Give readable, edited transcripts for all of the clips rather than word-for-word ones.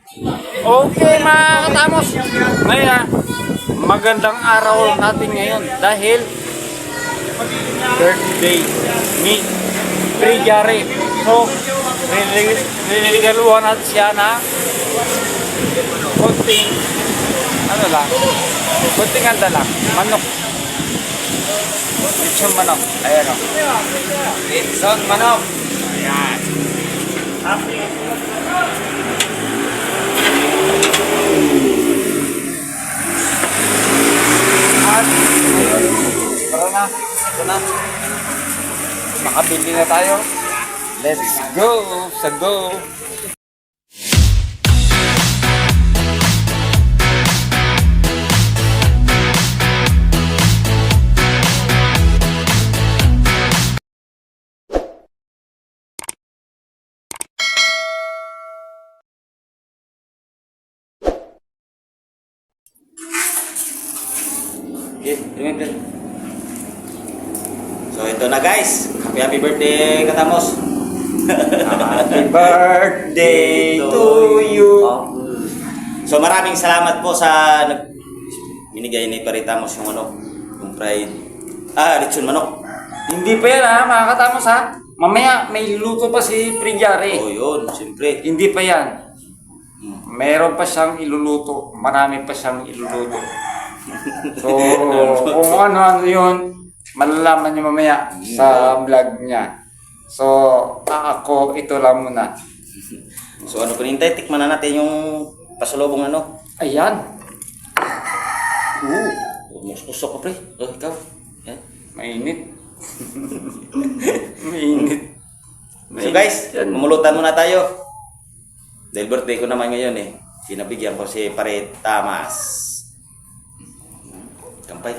Okay mga katamos, ngayon magandang araw natin ngayon dahil birthday ni Prijari. So, rinigaluhan natin siya na konting konting handa lang, manok. Lechon manok, ayan o. Lechon manok. Ayan. At tara na, ito na. Makabili na tayo. Let's go sa go. Okay, remember. So ito na guys. Happy birthday Katamos. Happy birthday to you. So maraming salamat po sa binigay ni Paritamos yung yung fried lechon manok. Hindi pa yan ha, mga katamos ha. Mamaya may luto pa si Prijari. Oh, yun, siyempre. Hindi pa yan. Meron pa siyang iluluto. Marami pa siyang iluluto. So, kung ano-ano yun, malalaman niyo mamaya sa vlog niya. So, ako, ito lang muna. So ano pinintay, tikman na natin yung pasalubong Ayan. Usok ko pre. Oh, ikaw. Yan. Mainit. Mainit. So guys, mamulutan muna tayo. Dahil birthday ko naman ngayon eh. Pinabigyan ko si Pare Tamas. Kampay.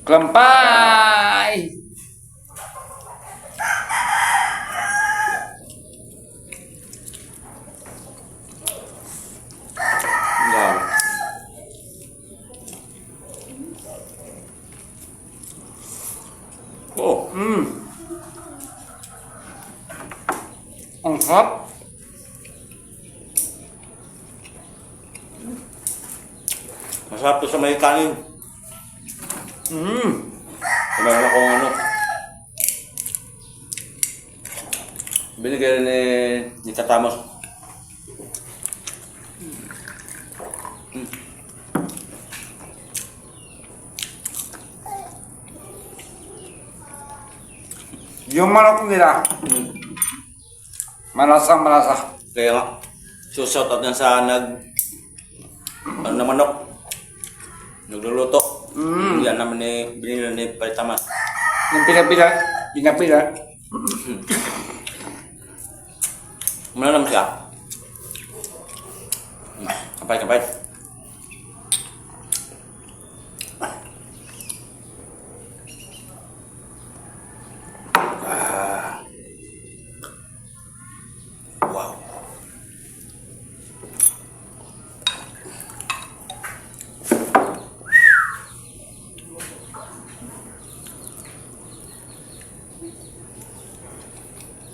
Klampay! Wow. Oh, Ang sarap. masarap to sa may kanin. Kumain ako binigay ni Tatamos. Yung manok nila, malasang malasa. Kaya nga, so shout out na sa na manok. Nagluluto. Yan naman binili ni Paritamas. Yung pinapila. Muna naman siya. Kampay. Wow.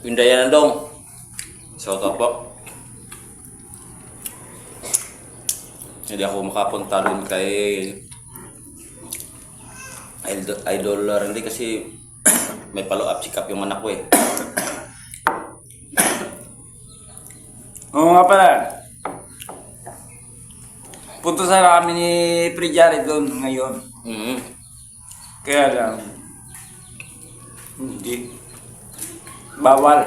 Pindayan dong. Shout out po. Hindi ako makapunta doon kay Idol Randy kasi may follow up check up yung anak ko eh. Oo nga pala. Punta sana kami ni Prijari doon ngayon. Kaya lang, hindi. Bawal.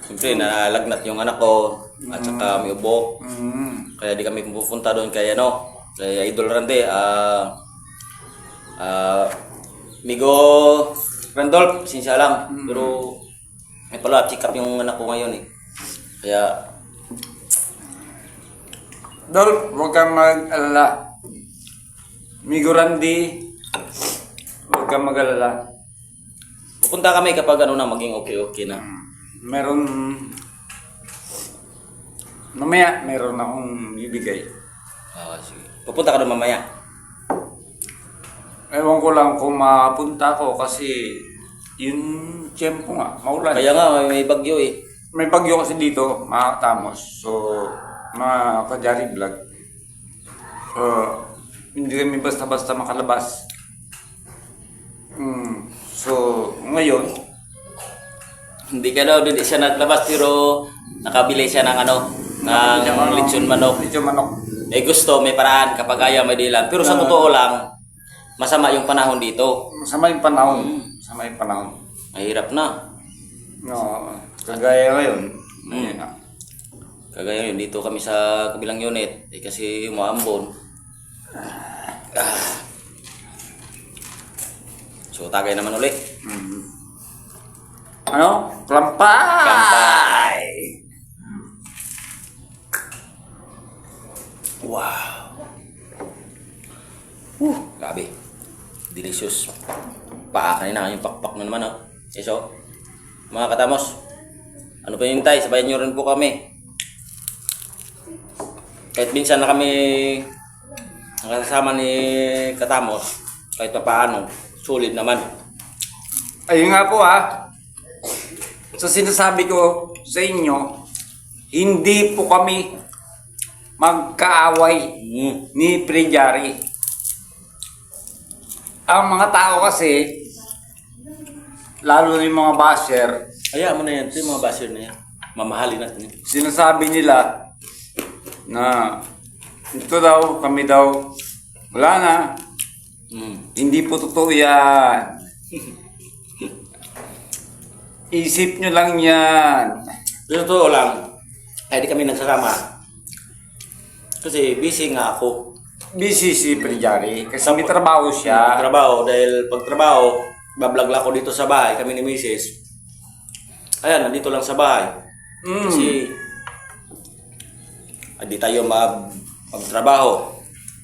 Siyempre, nalagnat yung anak ko at saka may ubo. Kaya di kami pupunta doon kay kay Idol Randy. Migo Randolph, sinsya lang. Pero may follow up check up yung anak ko ngayon eh. Kaya Dol, huwag kang mag-alala. Migo Randy, huwag kang mag-alala. pupunta kami kapag maging okay na. Meron, mamaya meron akong ibigay. Sige. Pupunta ka doon mamaya. Ewan ko lang kung mapunta ko kasi yung tiyempo nga, maulan. Kaya nga, may bagyo eh. may bagyo kasi dito, mga Tamos. So, mga Kajari Vlog. So, hindi kami basta-basta makalabas. So, ngayon, Hindi ka daw, hindi siya naglabas pero nakabili siya ng ng lechon manok. Lechon manok. May gusto, may paraan kapag ayaw may dilan. Pero sa totoo lang, masama yung panahon dito. Masama yung panahon. Masama yung panahon. Mahirap na. No, kagaya ngayon. Ayun na. Kagaya yun, dito kami sa kabilang unit. Kasi umaambon. So, tagay naman ulit. Ano? Klampay! Kampay! Wow! Grabe. Delicious. Paa kanina, yung pakpak na naman, oh. So, mga katamos, ano pa yung hintay? Sabayan nyo rin po kami. Kahit minsan na kami nakasama ni Katamos, kahit pa paano, sulit naman. Ayun nga po sa sinasabi ko sa inyo, hindi po kami magkaaway ni Prinjari. Ang mga tao kasi, lalo na yung mga basher, Hayaan mo na yan. Ito yung mga basher na yan. Mamahalin natin yan. sinasabi nila na ito daw, kami daw, wala na, hindi po totoo yan. Isip nyo lang yan. Sa totoo lang, ay di kami nagsasama. Kasi busy nga ako. Busy si Prinjari kasi may trabaho siya. Trabaho, dahil pag trabaho, bablog lang ako dito sa bahay, kami ni Mrs. Ayan, nandito lang sa bahay. Kasi, hindi tayo magtrabaho.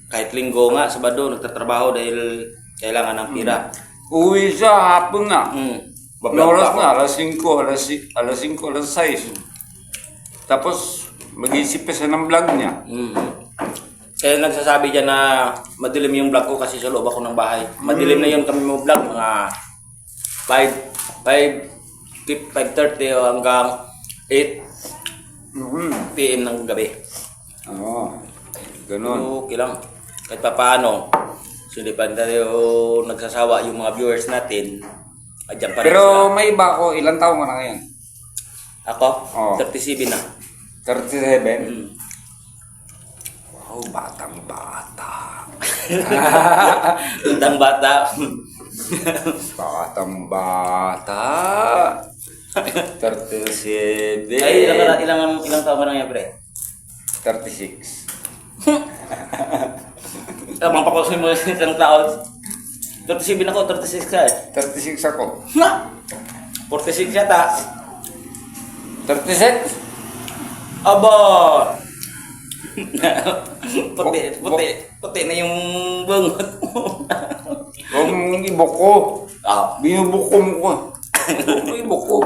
Kahit linggo nga, Sabado, nagtatrabaho dahil kailangan ng pira. Uwi siya hapon na. Bablog Oras pa ako. na, alas 5, alas 6. Tapos, mag-isip pa siya ng vlog niya. Kaya nagsasabi dyan na madilim yung vlog ko kasi sa loob ako ng bahay. Madilim na yun kami mo vlog, mga 5:30 hanggang 8 PM ng gabi. Oo, ganun. So, okay lang. Kahit pa paano, sulipan tayo nagsasawa yung mga viewers natin. Adyan pa rin Pero sila. may iba ako, ilang taon ka na ngayon? Ako, Oo. 37 na. 37? Wow, batang-bata. Tundang bata. Batang-bata. 37. Ay, ilang taon ka na yan, pre? 36. Tamang pa ko sa mga isang taon. 37 ako, 36 ka eh. 36 ako. Na! 46 yata. 36? Aba! puti na yung bungot mo. Huwag mong ibok ko. Binubukom ko. Huwag mong ibok ko.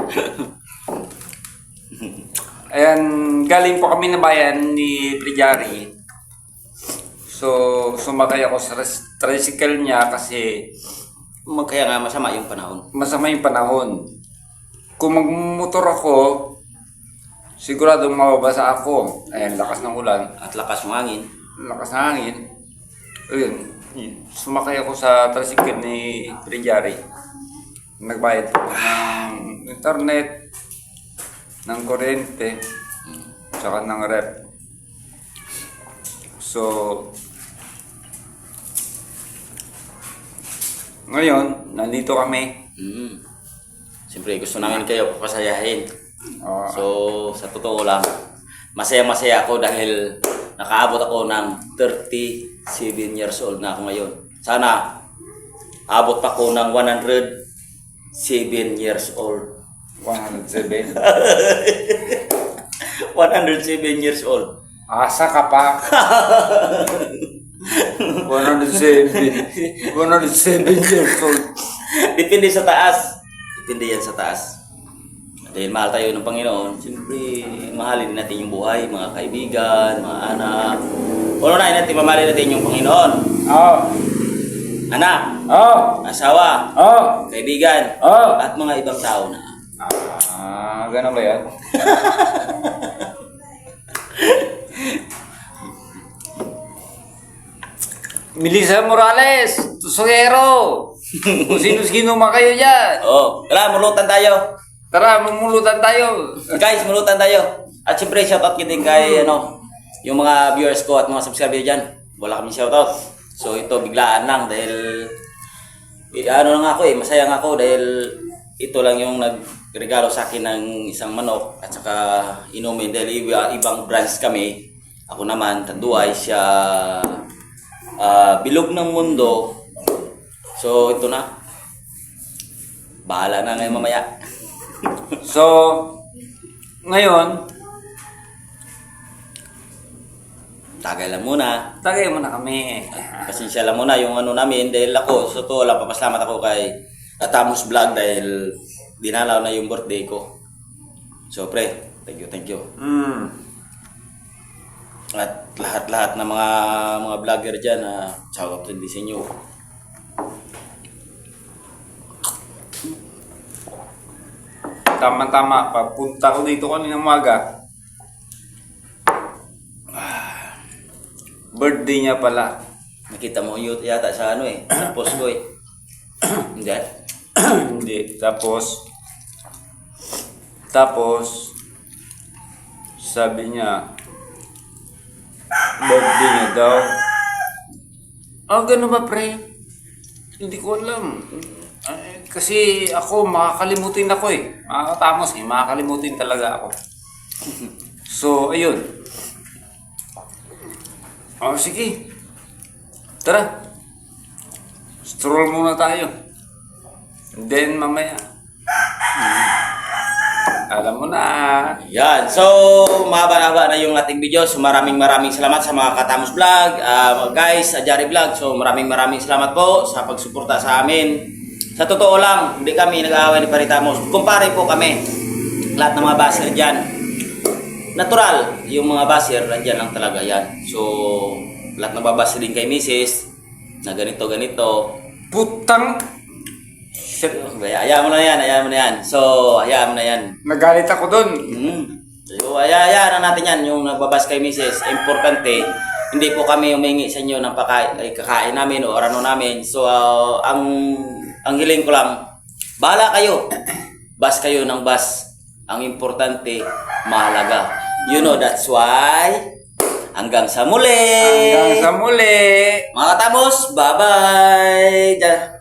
Ayan, galing po kami na bayan ni Prijari. So, sumakay ako sa tricycle niya kasi Kaya nga masama yung panahon. masama yung panahon. Kung magmumotor ako, siguradong mababasa ako. Ayan, lakas ng ulan. At lakas ng hangin. Lakas ng hangin. Ayun, sumakay ako sa tricycle ni Prijari. Nagbayad po ng internet, ng kuryente, tsaka ng rep. So, ngayon, nandito kami. Siyempre, gusto namin kayo papasayahin. Oh, So, sa totoo lang, masaya-masaya ako dahil nakaabot ako ng 37 years old na ako ngayon. Sana, abot pa ko ng 107 years old. 107. 107 years old. Asa ka pa. 107 years old. Depende sa taas. Depende yan sa taas. Dahil mahal tayo ng Panginoon, siyempre mahalin natin yung buhay, mga kaibigan, mga anak. Unahin natin, mamahalin natin yung Panginoon. Oh, Anak, oh, asawa, oh, kaibigan, oh. at mga ibang tao na. Ganun ba yan? Melissa Morales, Tusogero. Kung sino-sino man kayo dyan. Oh, tara, mulutan tayo. Tara, mamulutan tayo. Guys, mulutan tayo. At siyempre, shoutout kita kay, yung mga viewers ko at mga subscriber dyan. Wala kami shoutout. So, ito, biglaan lang dahil, lang ako masaya nga ako dahil ito lang yung nagregalo sa akin ng isang manok at saka inumin dahil ibang brands kami. Ako naman, Tanduay, siya bilog ng mundo. So, ito na. Bahala na ngayon mamaya. So, ngayon, Tagay lang muna. tagay mo na kami. Pasensya lang muna yung namin dahil ako, sa to lang, papasalamat ako kay Atamos Vlog dahil dinalaw na yung birthday ko. So, pre, thank you. At lahat-lahat ng mga vlogger dyan, shoutout din sa inyo. Tama-tama, pagpunta ko dito kanina umaga, birthday niya pala. Nakita mo yun yata sa sa post ko eh. Hindi? Hindi. Tapos, sabi niya, birthday niya daw. Ganun ba, pre? Hindi ko alam. Kasi ako, makakalimutin ako eh. Makakatamos eh. Makakalimutin talaga ako. So, ayun. Sige. Tara. Stroll muna tayo. Then, mamaya. Alam mo na. Yan. So, mahaba-haba na yung ating video. So, maraming salamat sa mga Katamos Vlog. Guys, sa Jari Vlog. So, maraming salamat po sa pagsuporta sa amin. Sa totoo lang, hindi kami nag-aaway ni Paritamos. Kumpare po kami. Lahat ng mga baser dyan. Natural. Yung mga baser, nandyan lang talaga yan. So, lahat ng babaser din kay Mrs. Na ganito. Putang! Shit. Hayaan mo na yan. So, hayaan mo na yan. Nagalit ako dun. So, hayaan na natin yan. Yung nagbabas kay Mrs. Importante, hindi po kami humingi sa inyo ng kakain namin o ano namin. So, ang hiling ko lang, bahala kayo. Bas kayo ng bas. Ang importante, mahalaga. You know, that's why, hanggang sa muli! Hanggang sa muli! Mga Katamos, bye-bye!